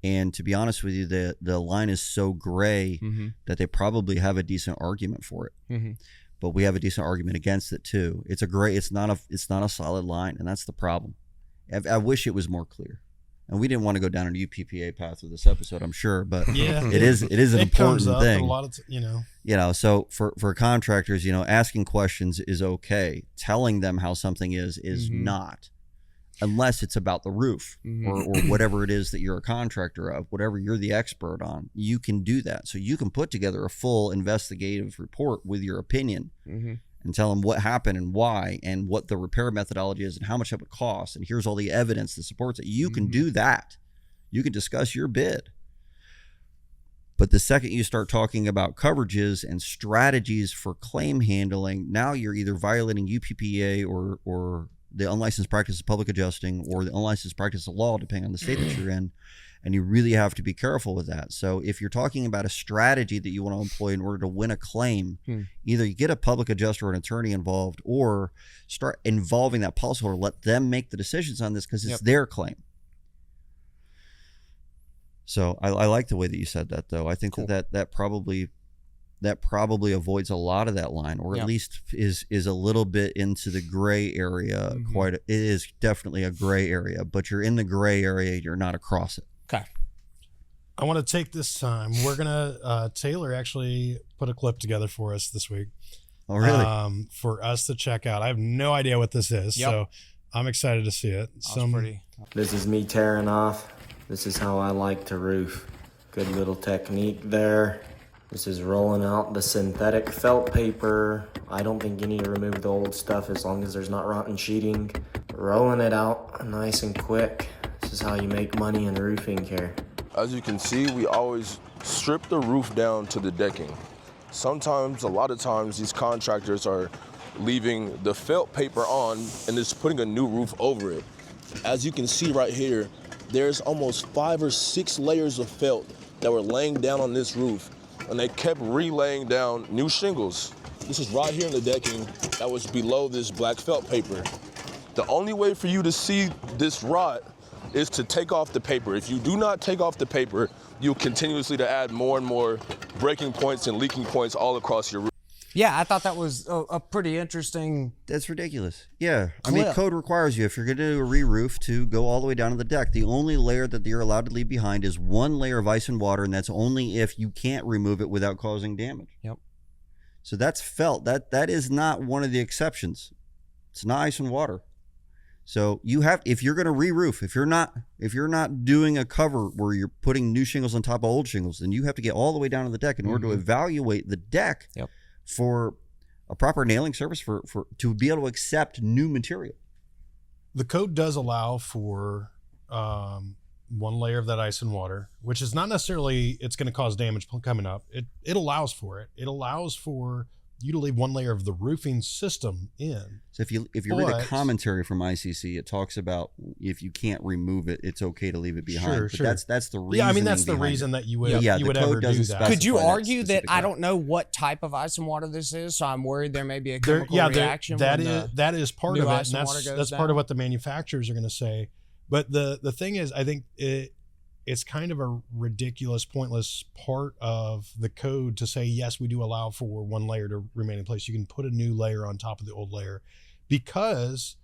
And to be honest with you, the line is so gray that they probably have a decent argument for it. But we have a decent argument against it too. It's not a solid line, and that's the problem. I wish it was more clear. And we didn't want to go down an UPPA path with this episode, I'm sure, but it is an important thing. A lot of so for contractors, asking questions is okay. Telling them how something is not, unless it's about the roof or whatever it is that you're a contractor of, whatever you're the expert on. You can do that. So you can put together a full investigative report with your opinion and tell them what happened and why and what the repair methodology is and how much it would cost. And here's all the evidence that supports it. You can do that. You can discuss your bid. But the second you start talking about coverages and strategies for claim handling, now you're either violating UPPA or the unlicensed practice of public adjusting or the unlicensed practice of law, depending on the state that you're in. And you really have to be careful with that. So if you're talking about a strategy that you want to employ in order to win a claim, either you get a public adjuster or an attorney involved, or start involving that policyholder, let them make the decisions on this because it's their claim. So I like the way that you said that, though. I think that probably avoids a lot of that line, or at least is a little bit into the gray area. It is definitely a gray area, but you're in the gray area. You're not across it. Okay. I want to take this time. We're gonna Taylor actually put a clip together for us this week. Oh, really? For us to check out. I have no idea what this is, so I'm excited to see it. This is me tearing off. This is how I like to roof. Good little technique there. This is rolling out the synthetic felt paper. I don't think you need to remove the old stuff as long as there's not rotten sheeting. Rolling it out nice and quick. This is how you make money in roofing care. As you can see, we always strip the roof down to the decking. A lot of times, these contractors are leaving the felt paper on and just putting a new roof over it. As you can see right here, there's almost 5 or 6 layers of felt that were laying down on this roof, and they kept relaying down new shingles. This is right here in the decking that was below this black felt paper. The only way for you to see this rot is to take off the paper. If you do not take off the paper, you'll continuously to add more and more breaking points and leaking points all across your roof. Yeah, I thought that was a pretty interesting. That's ridiculous. Yeah. I mean, code requires you, if you're going to do a re-roof, to go all the way down to the deck. The only layer that you're allowed to leave behind is one layer of ice and water, and that's only if you can't remove it without causing damage. Yep. So that's felt. That is not one of the exceptions. It's not ice and water. So you have, if you're going to re-roof, if you're not doing a cover where you're putting new shingles on top of old shingles, then you have to get all the way down to the deck in order to evaluate the deck for a proper nailing service for to be able to accept new material. The code does allow for one layer of that ice and water, which is not necessarily it's going to cause damage coming up. It allows for it. It allows for you to leave one layer of the roofing system in. So if you read a commentary from ICC, it talks about if you can't remove it, it's okay to leave it behind. Sure. That's the reason. Yeah, I mean that's the reason that you would ever do that. Could you argue that I don't know what type of ice and water this is, so I'm worried there may be a chemical reaction? That is part of it, and that's part of what the manufacturers are going to say. But the thing is, I think it's kind of a ridiculous, pointless part of the code to say, yes, we do allow for one layer to remain in place. You can put a new layer on top of the old layer because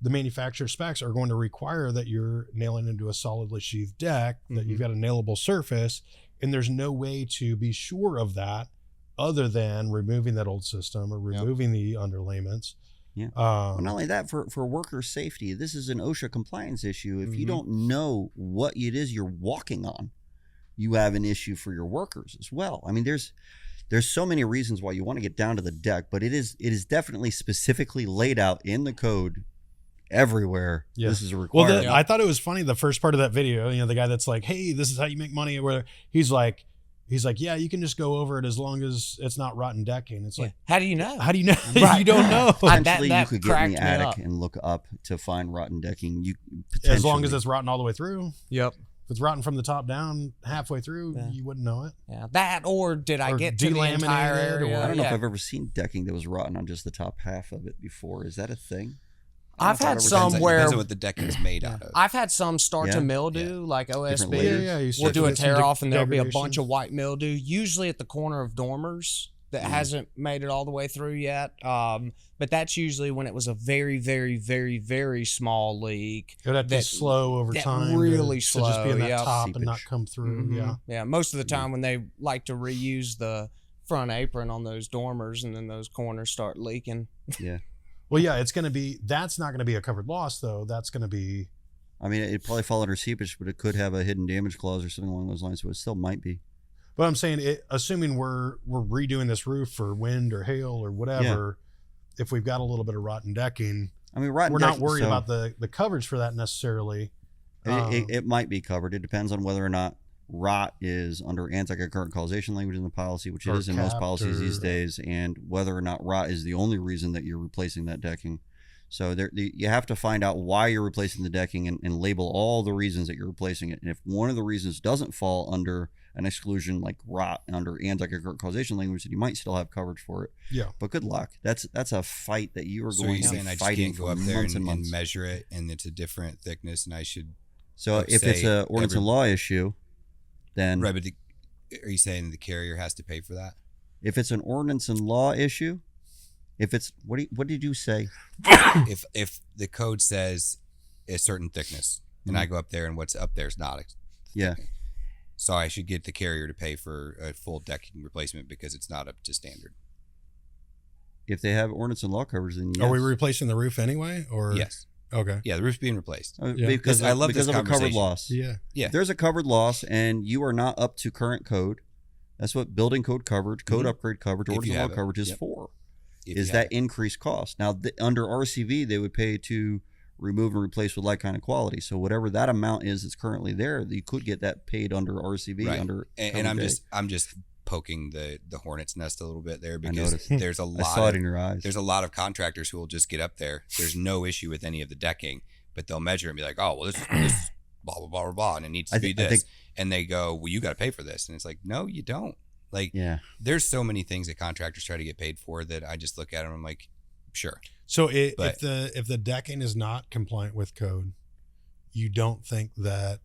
the manufacturer specs are going to require that you're nailing into a solidly sheathed deck, that you've got a nailable surface, and there's no way to be sure of that other than removing that old system or removing the underlayments. Yeah. Well, not only that, for worker safety, this is an OSHA compliance issue. If you don't know what it is you're walking on, you have an issue for your workers as well. I mean, there's so many reasons why you want to get down to the deck, but it is definitely specifically laid out in the code everywhere. Yeah. This is a requirement. Well, I thought it was funny, the first part of that video, the guy that's like, hey, this is how you make money, where he's like, yeah, you can just go over it as long as it's not rotten decking. It's like, how do you know? How do you know? Right. You don't know. Eventually, you could get in the attic and look up to find rotten decking. As long as it's rotten all the way through. Yep. If it's rotten from the top down, halfway through, you wouldn't know it. Yeah. That, or did I get to the entire area? I don't know if I've ever seen decking that was rotten on just the top half of it before. Is that a thing? I've had Depends some where on what the decking's made out of. I've had some start to Yeah. mildew, like OSB. layers. You We'll start do to a get some tear off and there'll be a degradation. bunch of white mildew, usually at the corner of dormers that hasn't made it all the way through yet. But that's usually when it was a very, very, very, very small leak. It would have to be that- slow over that time. really to just be in slow, that yeah. top and not Seepage. come through. Mhm. Yeah. Yeah, most of the time when they like to reuse the front apron on those dormers and then those corners start leaking. Yeah. Well, yeah, that's not going to be a covered loss, though. That's going to be, I mean, it'd probably fall under seepage, but it could have a hidden damage clause or something along those lines, so it still might be. but I'm saying, assuming we're redoing this roof for wind or hail or whatever, if we've got a little bit of rotten decking, I mean, rotten we're not decking, worried so about the coverage for that necessarily. it might be covered. It depends on whether or not rot is under anti-concurrent causation language in the policy, which it Or is in most capped policies these or- days, and whether or not rot is the only reason that you're replacing that decking. So you have to find out why you're replacing the decking and label all the reasons that you're replacing it. And if one of the reasons doesn't fall under an exclusion like rot under anti-concurrent causation language, then you might still have coverage for it. Yeah. But good luck. That's a fight that you are So going you're to saying be I just fighting can't go for up there months and and months. measure it, and it's a different thickness, and I should. So if say it's a ordinance and law issue, then Right, but are you saying the carrier has to pay for that? if it's an ordinance and law issue, if it's what did you say? If the code says a certain thickness, and I go up there and what's up there is not a Yeah. thickness, so I should get the carrier to pay for a full decking replacement because it's not up to standard. If they have ordinance and law coverage, then yes. Are we replacing the roof anyway? Or Yes, Okay. yeah, the roof's being replaced. Yeah. Because I love this because of a covered conversation. loss. Yeah. Yeah. If there's a covered loss and you are not up to current code, that's what building code coverage, code Mhm. upgrade coverage, If ordinance you and law have it. coverage is Yep. for. If Is you that have it. increased cost. Now, under RCV, they would pay to remove and replace with like kind of quality. So whatever that amount is that's currently there, you could get that paid under RCV. Right. Under and I'm coverage I'm just poking the hornet's nest a little bit there I because noticed. there's a A. I lot saw of, it in your eyes. there's a lot of contractors who will just get up there. There's no issue with any of the decking, but they'll measure and be like, oh, well, this is blah, blah, blah, blah, blah, and it needs to I be thi- I this. think- And they go, well, you got to pay for this. And it's like, no, you don't. Like, Yeah. there's so many things that contractors try to get paid for that I just look at them and I'm like, sure. So But- if the decking is not compliant with code, you don't think that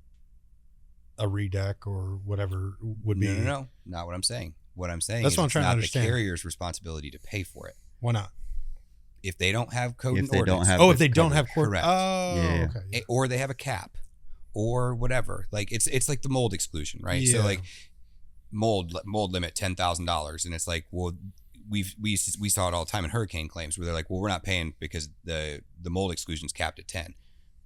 a redeck or whatever would be? No, not what I'm saying. What I'm saying That's is what I'm it's trying to not understand. the carrier's responsibility to pay for it. Why not? If they don't have code If and they don't ordinance, have Oh, the if they don't coverage. have court. Correct. Oh, Yeah. okay. yeah. or they have a cap or whatever. Like it's like the mold exclusion, right? Yeah. So like mold limit $10,000, and it's like, well, we saw it all the time in hurricane claims where they're like, well, we're not paying because the mold exclusion is capped at 10.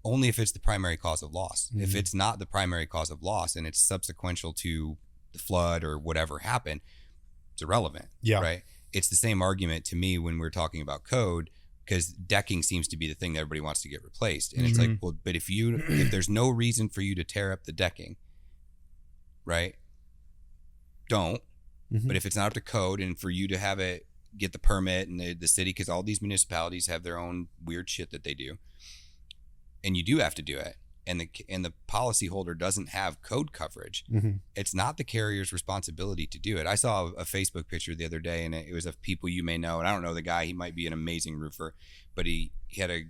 Only if it's the primary cause of loss. If Mhm. it's not the primary cause of loss and it's subsequential to the flood or whatever happened, it's irrelevant. Yeah. Right. It's the same argument to me when we're talking about code, because decking seems to be the thing that everybody wants to get replaced. And it's like, well, but if there's no reason for you to tear up the decking, right? Don't. Mhm. But if it's not up to code and for you to have it get the permit and the city, because all these municipalities have their own weird shit that they do, and you do have to do it, and the policyholder doesn't have code coverage, Mhm. it's not the carrier's responsibility to do it. I saw a Facebook picture the other day, and it was of people you may know, and I don't know the guy. He might be an amazing roofer, but he had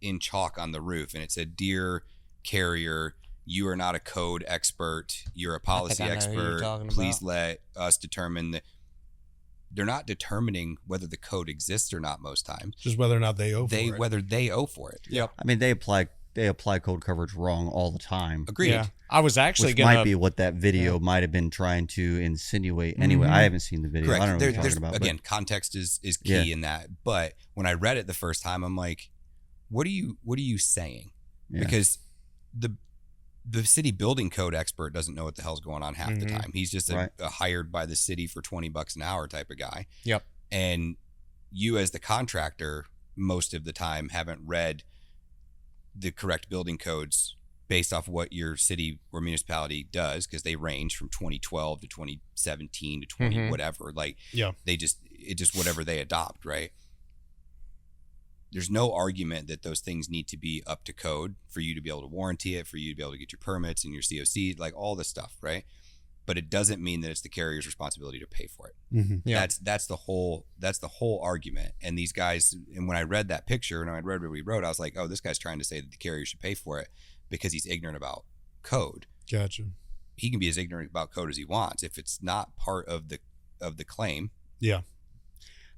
in chalk on the roof, and it said, "Dear carrier, you are not a code expert. You're a policy I know who you're expert. talking Please about." let us determine that." They're not determining whether the code exists or not most times. Just whether or not they owe for it. Whether they owe for it. Yep. I mean, they apply code coverage wrong all the time. Agreed. Yeah. I was actually Which gonna might be what that video might have been trying to insinuate. Anyway, I haven't seen the video. Correct. I don't know what you're There's, talking about. again, context is key Yeah. in that. But when I read it the first time, I'm like, what are you saying? Yeah. Because the city building code expert doesn't know what the hell's going on half the time. He's just Right. a hired by the city for $20 an hour type of guy. Yep. And you as the contractor, most of the time, haven't read the correct building codes based off what your city or municipality does, because they range from 2012 to 2017 to 20 Mhm. whatever. Like, Yeah. it's just whatever they adopt, right? There's no argument that those things need to be up to code for you to be able to warranty it, for you to be able to get your permits and your COC, like all this stuff, right? but it doesn't mean that it's the carrier's responsibility to pay for it. Mm-hmm. Yeah. That's the whole argument. And these guys, and when I read that picture and I read what he wrote, I was like, oh, this guy's trying to say that the carrier should pay for it because he's ignorant about code. Gotcha. He can be as ignorant about code as he wants if it's not part of the claim. Yeah.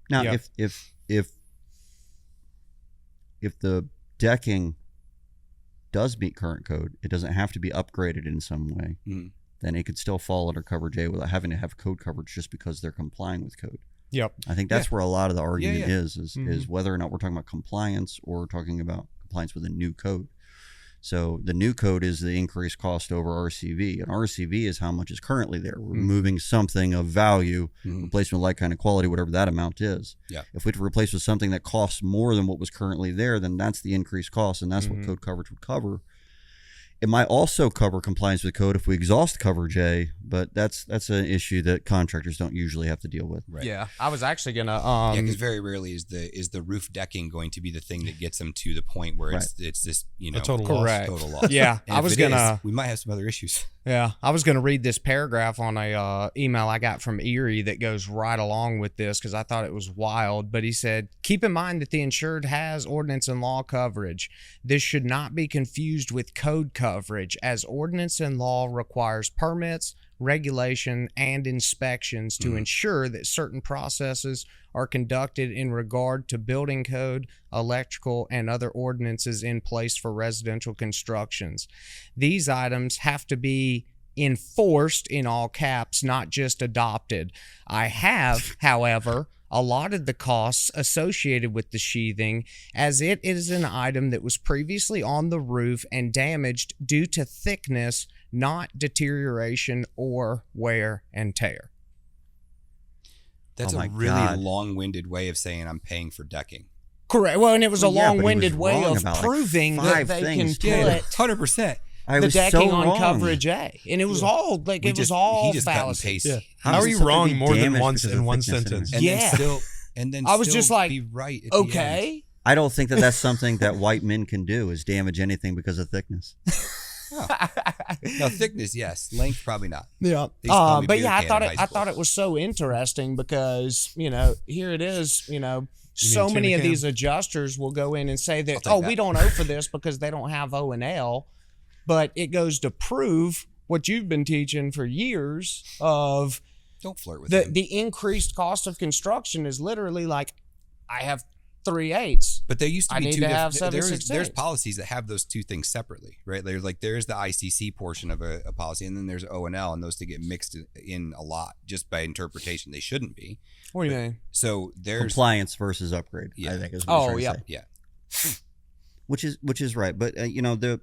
Now, Yeah. if the decking does meet current code, it doesn't have to be upgraded in some way. Mhm. Then it could still fall under coverage A without having to have code coverage just because they're complying with code. Yep. I think that's where a lot of the argument yeah. is whether or not we're talking about compliance or talking about compliance with a new code. So the new code is the increased cost over RCV, and RCV is how much is currently there. We're moving something of value, replacement like kind of quality, whatever that amount is. Yeah. If we had to replace with something that costs more than what was currently there, then that's the increased cost, and that's what code coverage would cover. It might also cover compliance with code if we exhaust coverage A, but that's an issue that contractors don't usually have to deal with. Right. Yeah, I was actually gonna. Yeah, because very rarely is the roof decking going to be the thing that gets them to the point where it's this A total Correct. total loss. Yeah, And I if was it gonna. is, we might have some other issues. Yeah, I was going to read this paragraph on a email I got from Erie that goes right along with this because I thought it was wild. But he said, keep in mind that the insured has ordinance and law coverage. This should not be confused with code coverage, as ordinance and law requires permits, regulation, and inspections to ensure that certain processes are conducted in regard to building code, electrical, and other ordinances in place for residential constructions. These items have to be enforced in all caps, not just adopted. I have, however, allotted the costs associated with the sheathing, as it is an item that was previously on the roof and damaged due to thickness, not deterioration or wear and tear. That's Oh a my really God. long-winded way of saying I'm paying for decking. Correct. Well, and it was a Well, yeah, but he long-winded was way wrong of about, like, proving that 5 they things, can too. put 100%. I the was decking so on wrong. coverage A, and it was all like He it was all just cut and fallacy. paste. Yeah. How How does are you something wrong be more than damaged once because in of one thickness sentence? And Yeah. then I was still just like, be right at the end. Okay. I don't think that that's something that white men can do, is damage anything because of thickness. No, thickness, yes. Length, probably not. Yeah. They used to call me But beer yeah, I can thought in it. high I school. thought it was so interesting because here it is. So tuna many of can? these adjusters will go in and say that, take oh, that. we don't owe for this because they don't have O&L, but it goes to prove what you've been teaching for years of Don't flirt with the him. the increased cost of construction is literally like, I have 3/8. But there used to I be need two to have different. 7/16. There's policies that have those two things separately, right? There's the ICC portion of a policy, and then there's O&L, and those two get mixed in a lot just by interpretation. They shouldn't be. What do you mean? So there's Compliance versus upgrade, Yeah. I think is what Oh, he's trying to yeah. say. yeah. Which is right, but the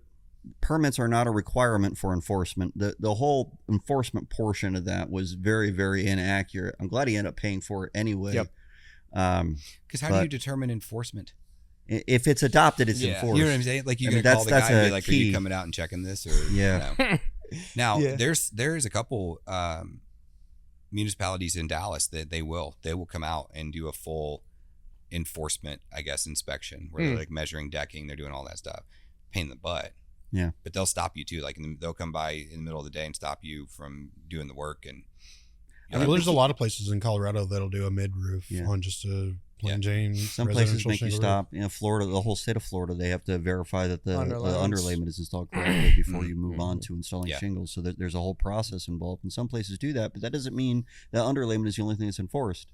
permits are not a requirement for enforcement. The whole enforcement portion of that was very, very inaccurate. I'm glad he ended up paying for it anyway. Yep. Because how do you But- determine enforcement? If it's adopted, it's enforced. You know what I'm saying? Like you're I mean, gonna call the that's guy and be a like, "Are key. you coming out and checking this?" Or Yeah. you know. Now Yeah. there's a couple municipalities in Dallas that they will come out and do a full enforcement, I guess, inspection where they're like measuring decking, they're doing all that stuff. Pain in the butt. Yeah. But they'll stop you too. Like they'll come by in the middle of the day and stop you from doing the work. And Well, there's a lot of places in Colorado that'll do a mid roof Yeah. on just a plain Jane. Some places residential make you shingle stop. Florida, the whole state of Florida, they have to verify that the Underlayments. underlayment is installed correctly before you move on to installing Yeah. shingles. So there's a whole process involved. And some places do that, but that doesn't mean that underlayment is the only thing that's enforced.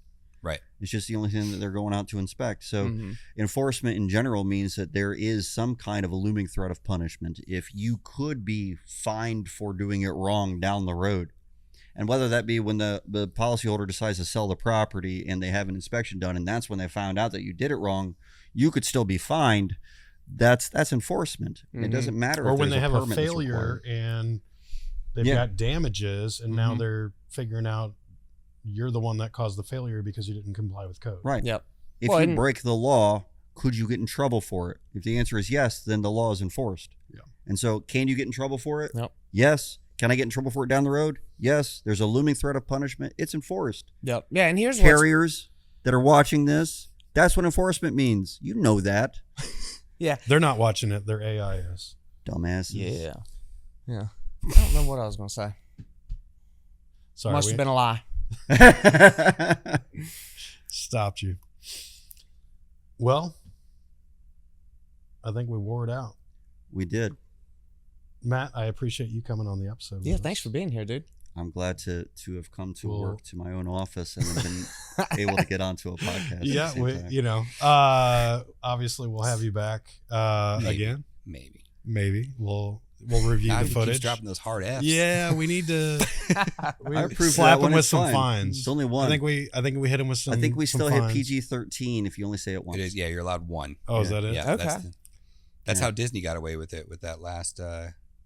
right. It's just the only thing that they're going out to inspect. So Mhm. enforcement in general means that there is some kind of a looming threat of punishment. If you could be fined for doing it wrong down the road, and whether that be when the policyholder decides to sell the property and they have an inspection done, and that's when they found out that you did it wrong, you could still be fined. That's enforcement. It doesn't matter. Or if when they there's have a permit that's failure required. and they've Yeah. got damages, and now Mhm. they're figuring out you're the one that caused the failure because you didn't comply with code. Right. Yep. If Well, you and- break the law, could you get in trouble for it? If the answer is yes, then the law is enforced. Yeah. And so, can you get in trouble for it? Yep. Yes. Can I get in trouble for it down the road? Yes. There's a looming threat of punishment. It's enforced. Yep. Yeah, and here's what's Carriers that are watching this, that's what enforcement means. You know that. They're not watching it. Their AI is. Dumbasses. Yeah. I don't know what I was gonna say. Sorry, Must have been a lie. stopped you. Well, I think we wore it out. We did. Matt, I appreciate you coming on the episode. Yeah, thanks for being here, dude. I'm glad to have come to work to my own office and then been able to get onto a podcast. Yeah, obviously we'll have you back again. Maybe we'll review the footage. Keeps dropping those hard Fs. Yeah, we need to. I approve slap that him when with it's some fine. fines. It's only one. I think we hit him with some. I think we still some hit fines. PG-13 if you only say it once. It is. Yeah, you're allowed one. Oh, is that it? Yeah. Okay. That's how Disney got away with it with that last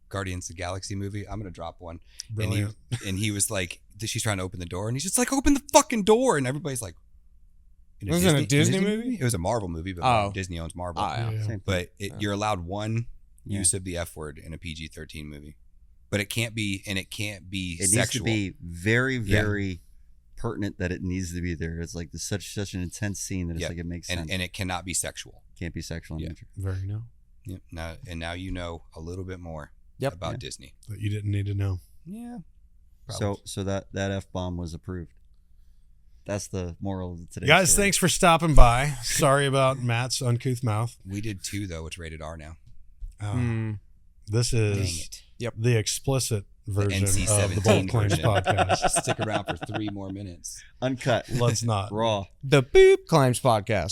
Guardians of the Galaxy movie. I'm gonna drop one. Brilliant. And he was like, she's trying to open the door, and he's just like, open the fucking door, and everybody's like, Was it a Disney movie? It was a Marvel movie, but Disney owns Marvel. Yeah. But you're allowed one use of the F word in a PG-13 movie, but it can't be It sexual. needs to be very, very pertinent that it needs to be there. It's like such an intense scene that it's like it makes sense. And it cannot be sexual. Can't be sexual in nature. Very no. Yeah. Now you know a little bit more about Disney. That you didn't need to know. Yeah. So that F-bomb was approved. That's the moral of today's Guys, story. thanks for stopping by. Sorry about Matt's uncouth mouth. We did 2 though. It's rated R now. This Dang is it. the explicit version of the NC-17 Bold Claims version. podcast. Stick around for 3 more minutes. Uncut. Let's not. Raw. The Boop Claims Podcast.